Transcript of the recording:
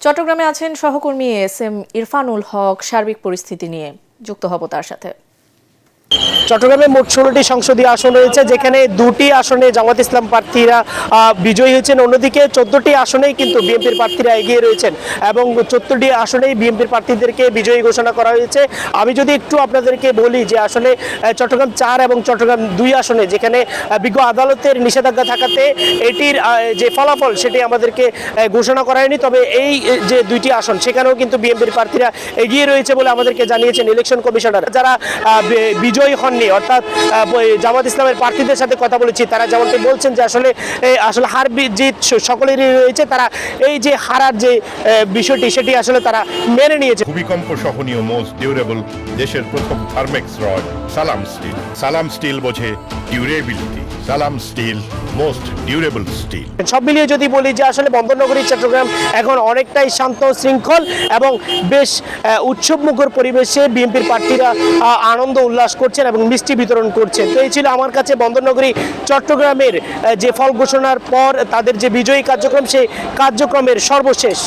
চট্টগ্রামে আছেন সহকর্মী এস.এম. ইরফানুল হক। সার্বিক পরিস্থিতি নিয়ে যুক্ত হব তার সাথে। চট্টগ্রামে মোট 16টি সংসদীয় আসন রয়েছে, যেখানে 2টি আসনে জামাত ইসলাম প্রার্থীরা বিজয়ী হয়েছেন। অন্যদিকে 14টি আসনেই কিন্তু বিএনপির প্রার্থীরা এগিয়ে রয়েছেন এবং 14টি আসনেই বিএনপির প্রার্থীদেরকে বিজয়ী ঘোষণা করা হয়েছে। আমি যদি একটু আপনাদেরকে বলি যে আসলে চট্টগ্রাম 4 এবং চট্টগ্রাম 2 আসনে যেখানে বিজ্ঞ আদালতের নিষেধাজ্ঞা থাকাতে এটির যে ফলাফল সেটি আমাদেরকে ঘোষণা করা হয়নি, তবে এই যে 2টি আসন সেখানেও কিন্তু বিএনপির প্রার্থীরা এগিয়ে রয়েছে বলে আমাদেরকে জানিয়েছেন ইলেকশন কমিশনার। যারা বিজয়ী হননি অর্থাৎ জামাত ইসলামের প্রার্থীদের সাথে কথা বলেছি, তারা যেমনটি বলছেন যে আসলে হার জিত সকলেরই রয়েছে। তারা এই যে হারার যে বিষয়টি সেটি আসলে তারা মেনে নিয়েছে। ভূমিকম্প সহনীয় মোস্ট ডিউরেবল দেশের প্রথম থার্মেক্স রড সালাম স্টিল। সালাম স্টিল বোঝে ডিউরেবিলিটি। সালাম স্টিল মোস্ট ডিউরেবল স্টিল। সব মিলিয়ে যদি বলি যে আসলে বন্দরনগরী চট্টগ্রাম এখন অনেকটাই শান্ত শৃঙ্খল এবং বেশ উৎসবমুখর পরিবেশে বিএনপির প্রার্থীরা আনন্দ উল্লাস করছেন এবং মিষ্টি বিতরণ করছেন। তো এই ছিল আমার কাছে বন্দরনগরী চট্টগ্রামের যে ফল ঘোষণার পর তাদের যে বিজয়ী কার্যক্রম, সেই কার্যক্রমের সর্বশেষ।